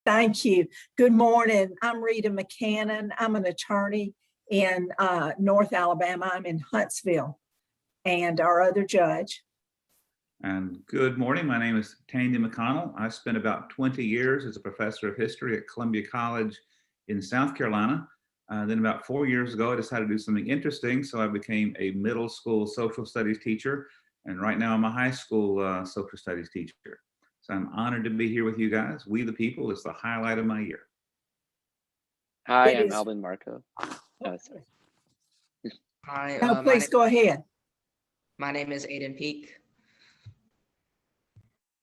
Thank you. Good morning. I'm Rita McCannon. I'm an attorney in North Alabama. I'm in Huntsville, and our other judge. And good morning. My name is Tandy McConnell. I spent about 20 years as a professor of history at Columbia College in South Carolina. Then about 4 years ago, I decided to do something interesting. So I became a middle school social studies teacher. And right now I'm a high school social studies teacher. So I'm honored to be here with you guys. We the People is the highlight of my year. Hi, I'm Alvin Marco. Sorry. Hi. No, please go ahead. My name is Aiden Peak.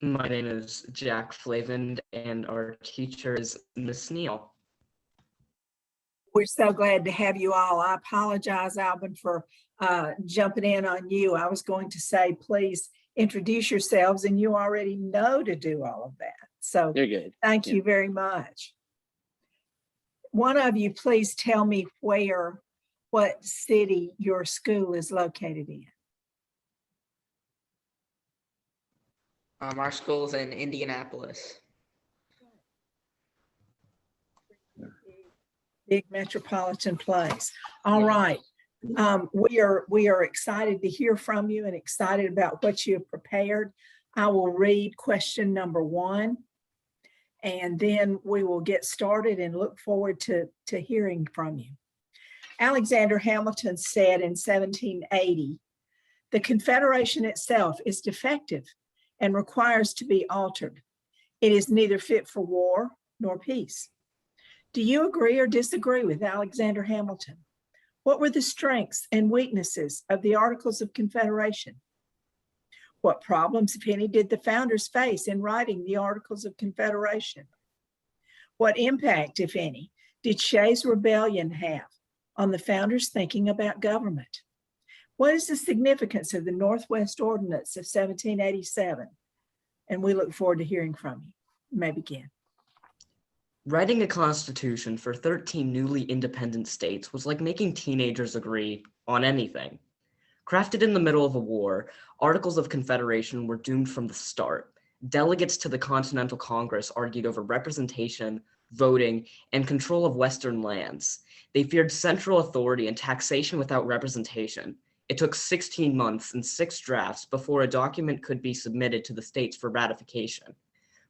My name is Jack Flavin, and our teacher is Miss Neal. We're so glad to have you all. I apologize, Alvin, for jumping in on you. I was going to say, please introduce yourselves, and you already know to do all of that. So You're good. Thank you very much. One of you, please tell me what city your school is located in. Our school's in Indianapolis. Big metropolitan place. All right. We are excited to hear from you and excited about what you have prepared. I will read question number 1, and then we will get started and look forward to hearing from you. Alexander Hamilton said in 1780, "The Confederation itself is defective and requires to be altered. It is neither fit for war nor peace." Do you agree or disagree with Alexander Hamilton? What were the strengths and weaknesses of the Articles of Confederation? What problems, if any, did the founders face in writing the Articles of Confederation? What impact, if any, did Shays' Rebellion have on the founders' thinking about government? What is the significance of the Northwest Ordinance of 1787? And we look forward to hearing from you. You may begin. Writing a constitution for 13 newly independent states was like making teenagers agree on anything. Crafted in the middle of a war, Articles of Confederation were doomed from the start. Delegates to the Continental Congress argued over representation, voting, and control of Western lands. They feared central authority and taxation without representation. It took 16 months and 6 drafts before a document could be submitted to the states for ratification.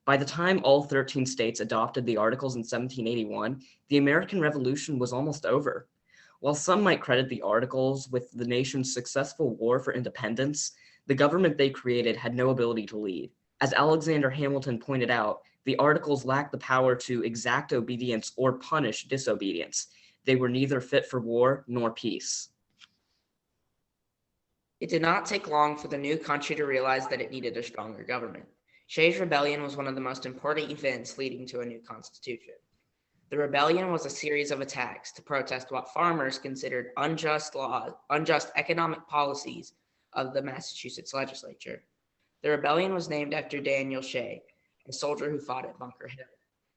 By the time all 13 states adopted the Articles in 1781, the American Revolution was almost over. While some might credit the Articles with the nation's successful war for independence, the government they created had no ability to lead. As Alexander Hamilton pointed out, the Articles lacked the power to exact obedience or punish disobedience. They were neither fit for war nor peace. It did not take long for the new country to realize that it needed a stronger government. Shays' Rebellion was one of the most important events leading to a new constitution. The rebellion was a series of attacks to protest what farmers considered unjust economic policies of the Massachusetts legislature. The rebellion was named after Daniel Shay, a soldier who fought at Bunker Hill.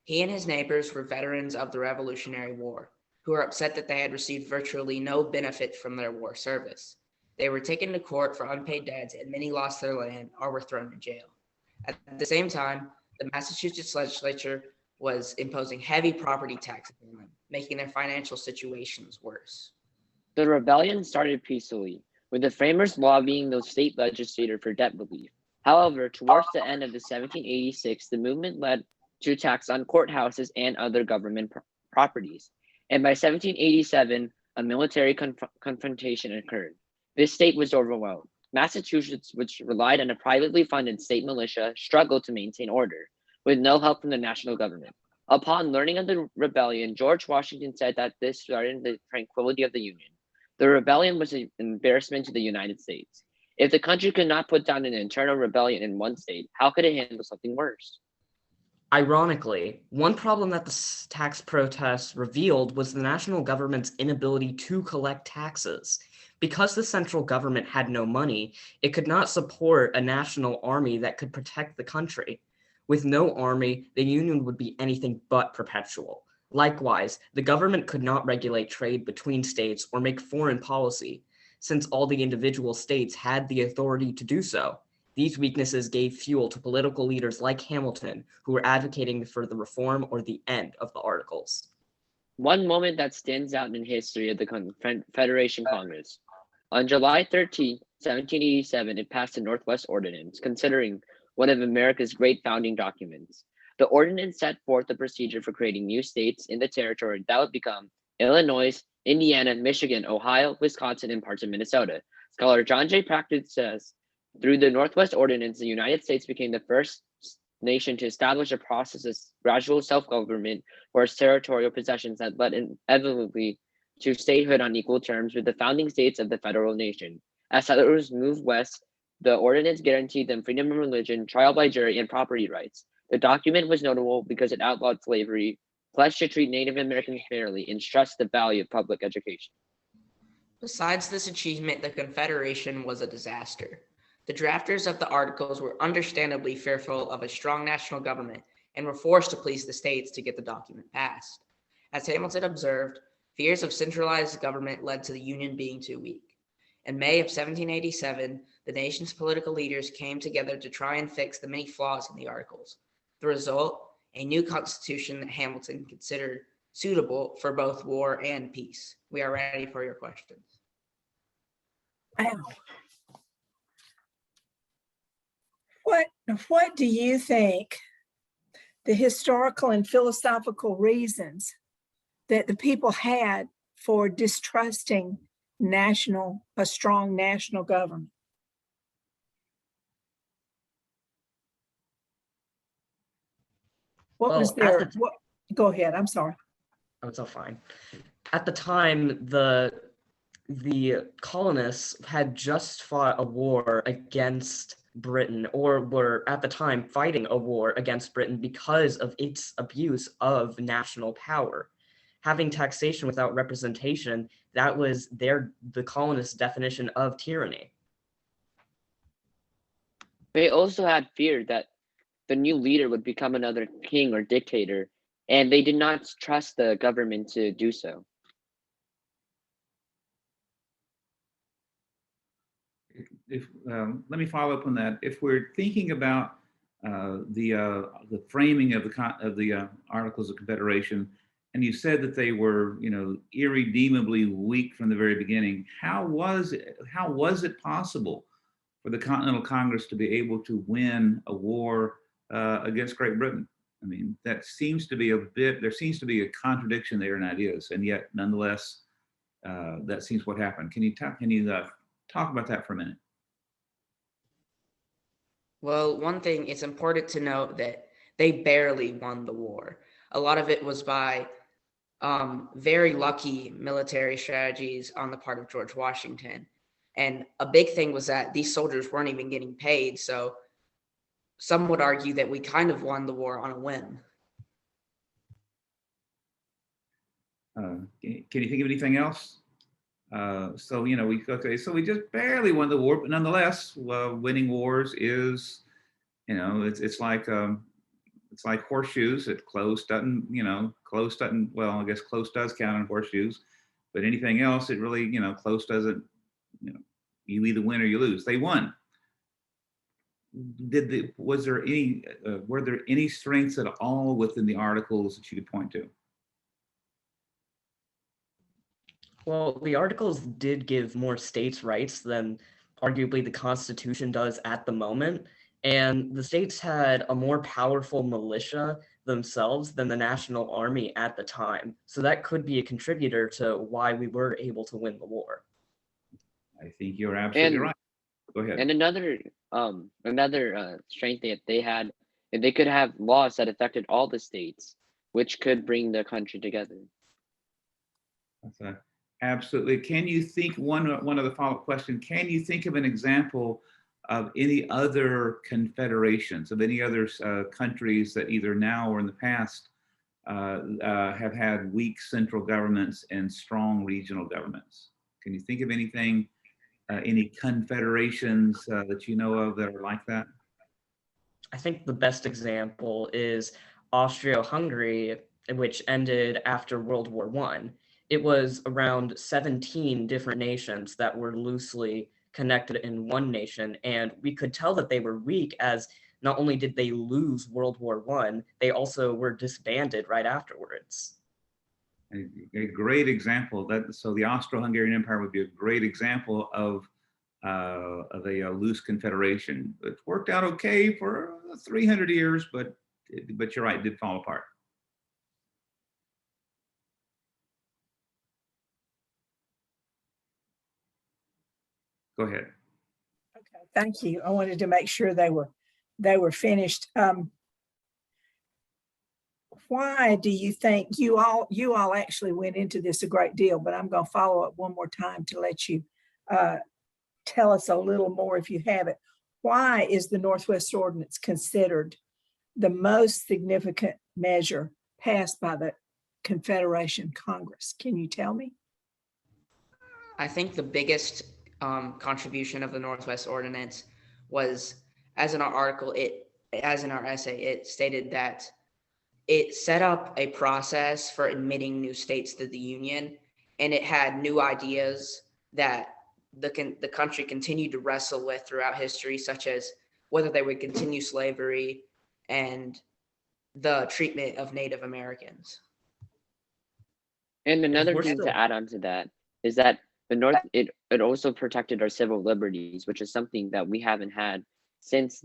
He and his neighbors were veterans of the Revolutionary War, who were upset that they had received virtually no benefit from their war service. They were taken to court for unpaid debts, and many lost their land or were thrown in jail. At the same time, the Massachusetts legislature was imposing heavy property taxes on them, making their financial situations worse. The rebellion started peacefully, with the framers lobbying the state legislature for debt relief. However, towards the end of the 1786, the movement led to attacks on courthouses and other government properties. And by 1787, a military confrontation occurred. This state was overwhelmed. Massachusetts, which relied on a privately funded state militia, struggled to maintain order, with no help from the national government. Upon learning of the rebellion, George Washington said that this threatened the tranquility of the Union. The rebellion was an embarrassment to the United States. If the country could not put down an internal rebellion in one state, how could it handle something worse? Ironically, one problem that the tax protests revealed was the national government's inability to collect taxes. Because the central government had no money, it could not support a national army that could protect the country. With no army, the Union would be anything but perpetual. Likewise, the government could not regulate trade between states or make foreign policy, since all the individual states had the authority to do so. These weaknesses gave fuel to political leaders like Hamilton, who were advocating for the reform or the end of the Articles. One moment that stands out in history of the Confederation Congress. On July 13, 1787, it passed the Northwest Ordinance, considering one of America's great founding documents. The ordinance set forth the procedure for creating new states in the territory that would become Illinois, Indiana, Michigan, Ohio, Wisconsin, and parts of Minnesota. Scholar John J. Practice says, through the Northwest Ordinance, the United States became the first nation to establish a process of gradual self-government for its territorial possessions that led inevitably to statehood on equal terms with the founding states of the federal nation. As settlers moved west, the ordinance guaranteed them freedom of religion, trial by jury, and property rights. The document was notable because it outlawed slavery, pledged to treat Native Americans fairly, and stressed the value of public education. Besides this achievement, the Confederation was a disaster. The drafters of the Articles were understandably fearful of a strong national government and were forced to please the states to get the document passed. As Hamilton observed, fears of centralized government led to the Union being too weak. In May of 1787, the nation's political leaders came together to try and fix the many flaws in the Articles. The result, a new constitution that Hamilton considered suitable for both war and peace. We are ready for your questions. Wow. What do you think the historical and philosophical reasons that the people had for distrusting a strong national government? What was their, go ahead, I'm sorry. Oh, it's all fine. At the time, the colonists had just fought a war against Britain, or were at the time fighting a war against Britain because of its abuse of national power. Having taxation without representation, that was the colonists' definition of tyranny. They also had fear that the new leader would become another king or dictator, and they did not trust the government to do so. Let me follow up on that. If we're thinking about the framing of the Articles of Confederation, and you said that they were, irredeemably weak from the very beginning, how was it possible for the Continental Congress to be able to win a war against Great Britain? I mean, there seems to be a contradiction there in ideas, and yet nonetheless, that seems what happened. Can you talk about that for a minute? Well, one thing, it's important to note that they barely won the war. A lot of it was by very lucky military strategies on the part of George Washington. And a big thing was that these soldiers weren't even getting paid. So some would argue that we kind of won the war on a whim. Can you think of anything else? So we just barely won the war, but nonetheless, winning wars is, it's like horseshoes. Close doesn't, well, I guess close does count on horseshoes, but anything else, it really, close doesn't, you either win or you lose. They won. Were there any strengths at all within the Articles that you could point to? Well, the Articles did give more states' rights than arguably the Constitution does at the moment, and the states had a more powerful militia themselves than the National Army at the time. So that could be a contributor to why we were able to win the war. I think you're absolutely right. Go ahead. And another strength that they had, they could have laws that affected all the states, which could bring the country together. Absolutely. Can you think, one other follow-up question, can you think of an example of any other confederations, of any other countries that either now or in the past have had weak central governments and strong regional governments? Can you think of anything, any confederations that you know of that are like that? I think the best example is Austria-Hungary, which ended after World War I. It was around 17 different nations that were loosely connected in one nation, and we could tell that they were weak as not only did they lose World War I, they also were disbanded right afterwards. A great example so the Austro-Hungarian Empire would be a great example of a loose confederation. It worked out okay for 300 years, but you're right, it did fall apart. Go ahead. Okay, thank you. I wanted to make sure they were finished. Why do you think you all actually went into this a great deal, but I'm going to follow up one more time to let you tell us a little more if you have it. Why is the Northwest Ordinance considered the most significant measure passed by the Confederation Congress? Can you tell me? I think the biggest contribution of the Northwest Ordinance was, as in our essay, it stated that it set up a process for admitting new states to the Union, and it had new ideas that the country continued to wrestle with throughout history, such as whether they would continue slavery and the treatment of Native Americans. And another thing to add on to that is that the North, it also protected our civil liberties, which is something that we haven't had since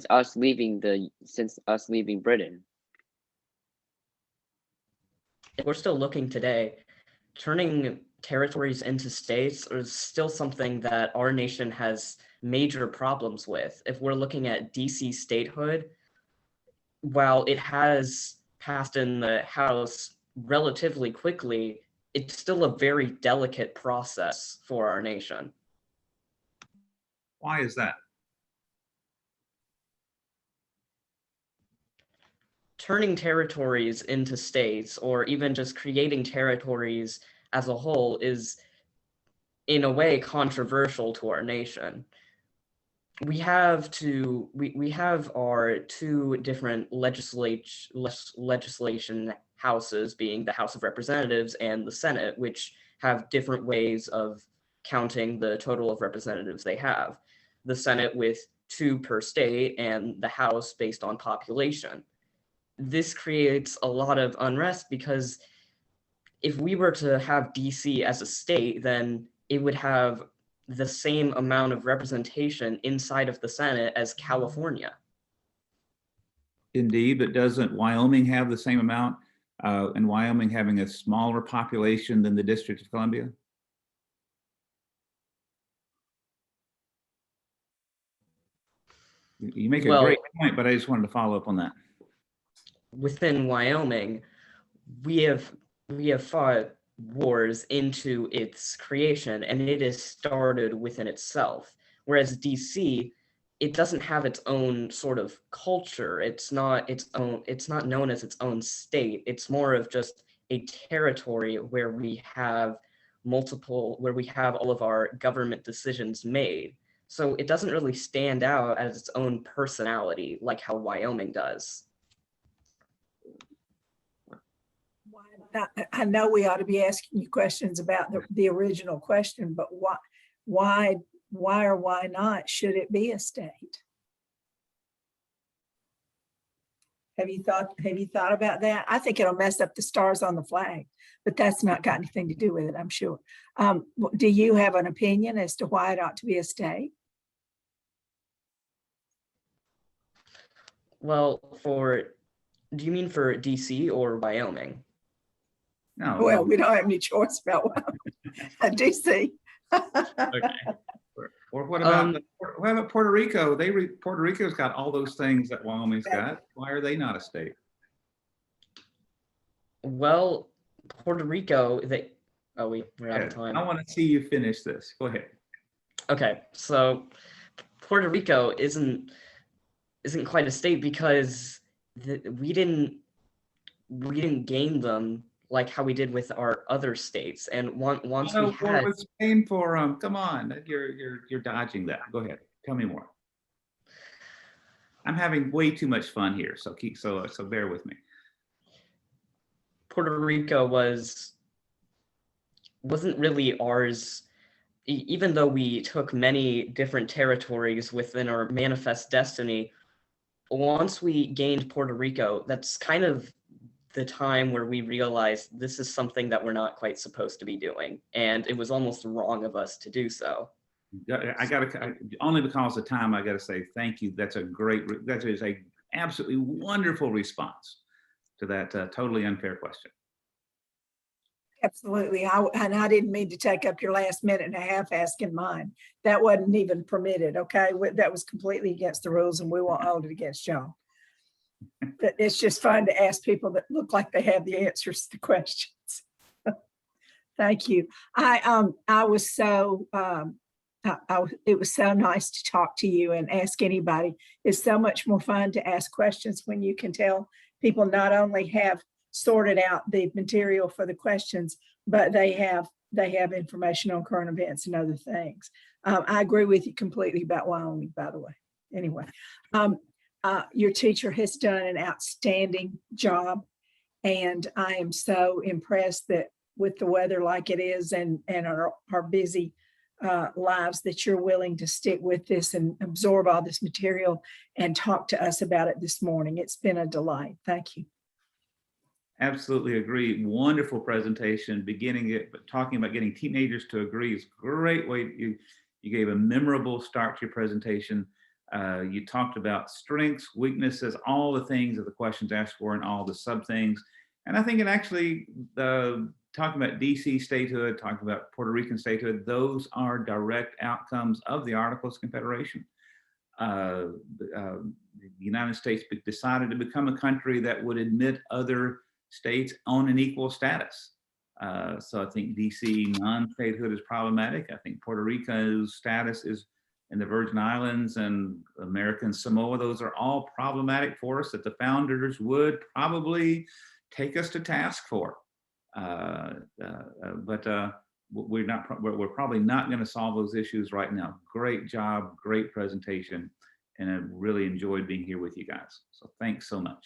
us leaving Britain. We're still looking today. Turning territories into states is still something that our nation has major problems with. If we're looking at DC statehood, while it has passed in the House relatively quickly, it's still a very delicate process for our nation. Why is that? Turning territories into states, or even just creating territories as a whole, is in a way controversial to our nation. We have our two different legislation houses, being the House of Representatives and the Senate, which have different ways of counting the total of representatives they have. The Senate with 2 per state, and the House based on population. This creates a lot of unrest, because if we were to have DC as a state, then it would have the same amount of representation inside of the Senate as California. Indeed, but doesn't Wyoming have the same amount? And Wyoming having a smaller population than the District of Columbia? You make a great point, but I just wanted to follow up on that. Within Wyoming, we have fought wars into its creation, and it is started within itself. Whereas DC, it doesn't have its own sort of culture. It's not known as its own state. It's more of just a territory where we have all of our government decisions made. So it doesn't really stand out as its own personality like how Wyoming does. I know we ought to be asking you questions about the original question, but why or why not should it be a state? Have you thought about that? I think it'll mess up the stars on the flag, but that's not got anything to do with it, I'm sure. Do you have an opinion as to why it ought to be a state? Well, do you mean for DC or Wyoming? No. Well, we don't have any choice about DC. Okay. Or what about Puerto Rico? Puerto Rico's got all those things that Wyoming's got. Why are they not a state? Well, Puerto Rico, we're out of time. I want to see you finish this. Go ahead. Okay, so Puerto Rico isn't quite a state because we didn't gain them like how we did with our other states. And once we had, what was Spain for them? Come on, you're dodging that. Go ahead, tell me more. I'm having way too much fun here, so bear with me. Puerto Rico wasn't really ours even though we took many different territories within our manifest destiny, once we gained Puerto Rico, that's kind of the time where we realized this is something that we're not quite supposed to be doing. And it was almost wrong of us to do so. Only because of time, I gotta say thank you. That is a absolutely wonderful response to that totally unfair question. Absolutely. I didn't mean to take up your last minute and a half asking mine. That wasn't even permitted, okay? That was completely against the rules and we won't hold it against y'all. But it's just fun to ask people that look like they have the answers to questions. Thank you. It was so nice to talk to you and ask anybody. It's so much more fun to ask questions when you can tell people not only have sorted out the material for the questions, but they have information on current events and other things. I agree with you completely about Wyoming, by the way. Anyway, your teacher has done an outstanding job, and I am so impressed that with the weather like it is and our busy lives, that you're willing to stick with this and absorb all this material and talk to us about it this morning. It's been a delight. Thank you. Absolutely agree. Wonderful presentation. Talking about getting teenagers to agree is a great way. You gave a memorable start to your presentation. You talked about strengths, weaknesses, all the things that the questions asked for and all the sub things. And I think it actually, talking about DC statehood, talking about Puerto Rican statehood, those are direct outcomes of the Articles of Confederation. The United States decided to become a country that would admit other states on an equal status. So I think DC non-statehood is problematic. I think Puerto Rico's status is in the Virgin Islands and American Samoa. Those are all problematic for us that the founders would probably take us to task for. But we're probably not going to solve those issues right now. Great job, great presentation, and I really enjoyed being here with you guys. So thanks so much.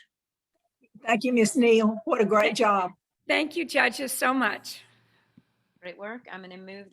Thank you, Ms. Neal. What a great job. Thank you, judges, so much. Great work. I'm going to move